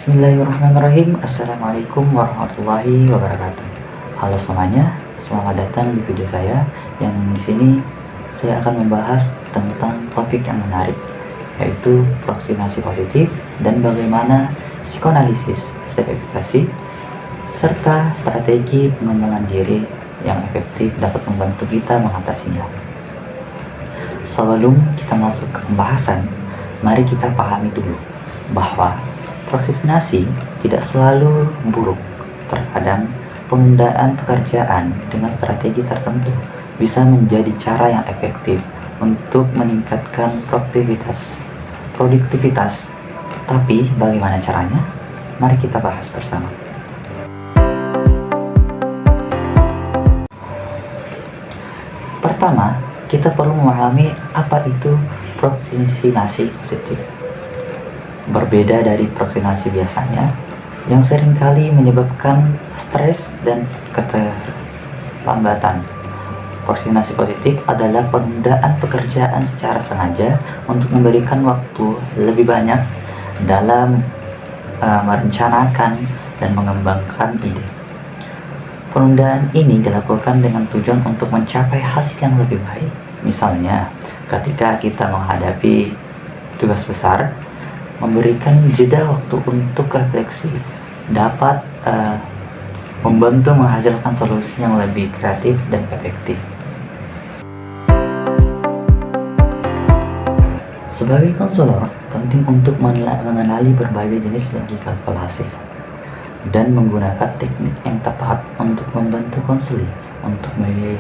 Bismillahirrahmanirrahim. Assalamualaikum warahmatullahi wabarakatuh. Halo semuanya, selamat datang di video saya. Yang di sini saya akan membahas tentang topik yang menarik, yaitu prokrastinasi positif dan bagaimana psikoanalisis self-efekasi serta strategi pengembangan diri yang efektif dapat membantu kita mengatasinya. Sebelum kita masuk ke pembahasan, mari kita pahami dulu bahwa prokrastinasi tidak selalu buruk. Terkadang penundaan pekerjaan dengan strategi tertentu bisa menjadi cara yang efektif untuk meningkatkan produktivitas. Tapi bagaimana caranya? Mari kita bahas bersama. Pertama, kita perlu memahami apa itu prokrastinasi positif. Berbeda dari prokrastinasi biasanya, yang seringkali menyebabkan stres dan keterlambatan. Prokrastinasi positif adalah penundaan pekerjaan secara sengaja untuk memberikan waktu lebih banyak dalam merencanakan dan mengembangkan ide. Penundaan ini dilakukan dengan tujuan untuk mencapai hasil yang lebih baik. Misalnya, ketika kita menghadapi tugas besar, memberikan jeda waktu untuk refleksi dapat membantu menghasilkan solusi yang lebih kreatif dan efektif. Sebagai konselor, penting untuk mengenali berbagai jenis logika kalkulasi dan menggunakan teknik yang tepat untuk membantu konseling untuk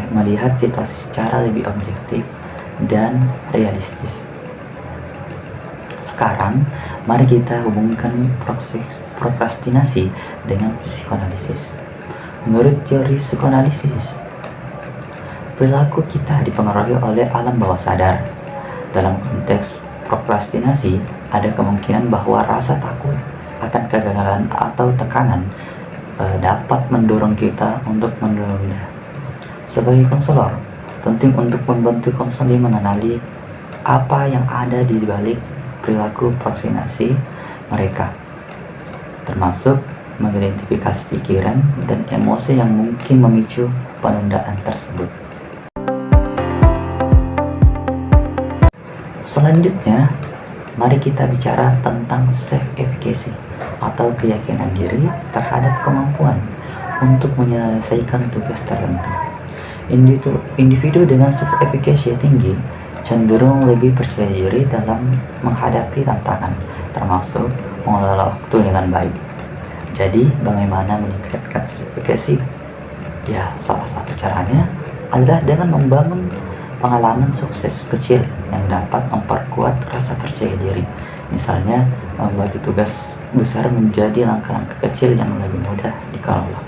melihat situasi secara lebih objektif dan realistis. Sekarang, mari kita hubungkan proses prokrastinasi dengan psikoanalisis. Menurut teori psikoanalisis, perilaku kita dipengaruhi oleh alam bawah sadar. Dalam konteks prokrastinasi, ada kemungkinan bahwa rasa takut akan kegagalan atau tekanan dapat mendorong kita untuk menunda. Sebagai konselor, penting untuk membantu konseling mengenali apa yang ada di balik perilaku prokrastinasi mereka, termasuk mengidentifikasi pikiran dan emosi yang mungkin memicu penundaan tersebut. Selanjutnya, mari kita bicara tentang self-efficacy atau keyakinan diri terhadap kemampuan untuk menyelesaikan tugas tertentu. Individu dengan self-efficacy tinggi cenderung lebih percaya diri dalam menghadapi tantangan, termasuk mengelola waktu dengan baik. Jadi, bagaimana meningkatkan self-efficacy? Ya, salah satu caranya adalah dengan membangun pengalaman sukses kecil yang dapat memperkuat rasa percaya diri. Misalnya, membagi tugas besar menjadi langkah-langkah kecil yang lebih mudah dikelola.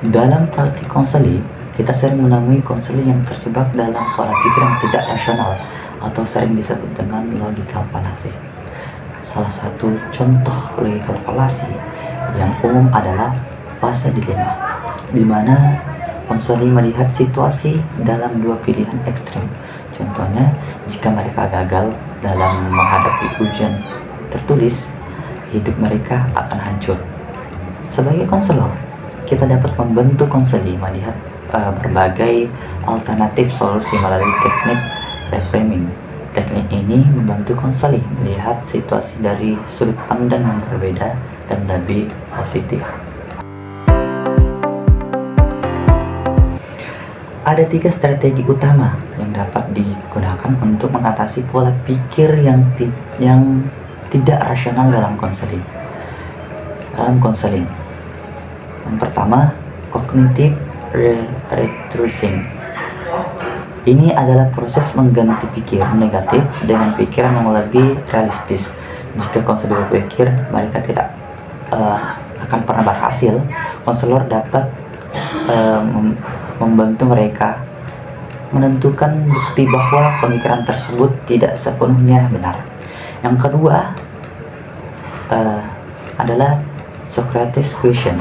Dalam praktik konseling, kita sering menemui konseling yang terjebak dalam pola pikir yang tidak rasional atau sering disebut dengan logical fallacy. Salah satu contoh logical fallacy yang umum adalah fase dilema, di mana konseling melihat situasi dalam dua pilihan ekstrim. Contohnya, jika mereka gagal dalam menghadapi ujian tertulis, hidup mereka akan hancur. Sebagai konselor, kita dapat membantu konseling melihat berbagai alternatif solusi melalui teknik reframing. Teknik ini membantu konseling melihat situasi dari sudut pandang yang berbeda dan lebih positif. Ada 3 strategi utama yang dapat digunakan untuk mengatasi pola pikir yang tidak rasional dalam konseling. Yang pertama, cognitive retracing. Ini adalah proses mengganti pikiran negatif dengan pikiran yang lebih realistis. Jika konselor berpikir mereka tidak akan pernah berhasil, konselor dapat membantu mereka menentukan bukti bahwa pemikiran tersebut tidak sepenuhnya benar. Yang kedua adalah Socrates question.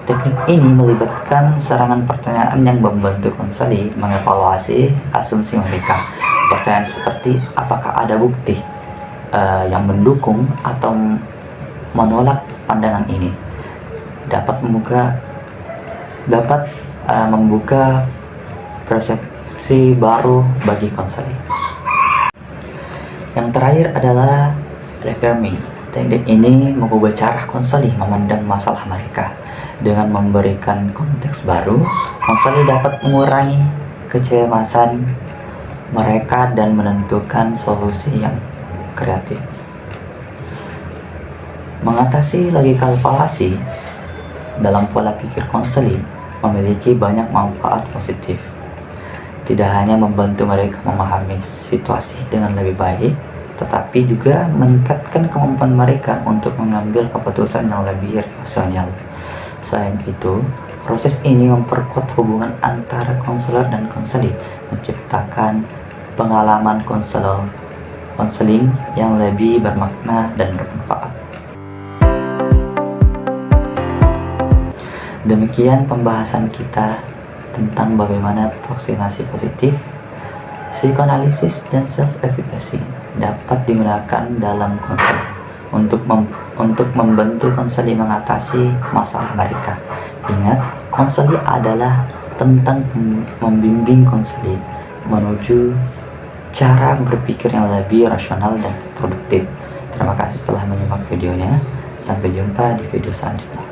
Teknik ini melibatkan serangan pertanyaan yang membantu konseling mengevaluasi asumsi mereka. Pertanyaan seperti apakah ada bukti yang mendukung atau menolak pandangan ini dapat membuka persepsi baru bagi konseling. Yang terakhir adalah reframing. Teknik ini mengubah cara konseling memandang masalah mereka. Dengan memberikan konteks baru, konseling dapat mengurangi kecemasan mereka dan menentukan solusi yang kreatif. Mengatasi logikal fallacy dalam pola pikir konseling memiliki banyak manfaat positif. Tidak hanya membantu mereka memahami situasi dengan lebih baik, tetapi juga meningkatkan kemampuan mereka untuk mengambil keputusan yang lebih rasional. Selain itu, proses ini memperkuat hubungan antara konselor dan konseling, menciptakan pengalaman konseling yang lebih bermakna dan bermanfaat. Demikian pembahasan kita tentang bagaimana vaksinasi positif, psikoanalisis, dan self-efficacy dapat digunakan dalam konseling untuk membantu konseling mengatasi masalah mereka. Ingat, konseling adalah tentang membimbing konseling menuju cara berpikir yang lebih rasional dan produktif. Terima kasih telah menyimak videonya. Sampai jumpa di video selanjutnya.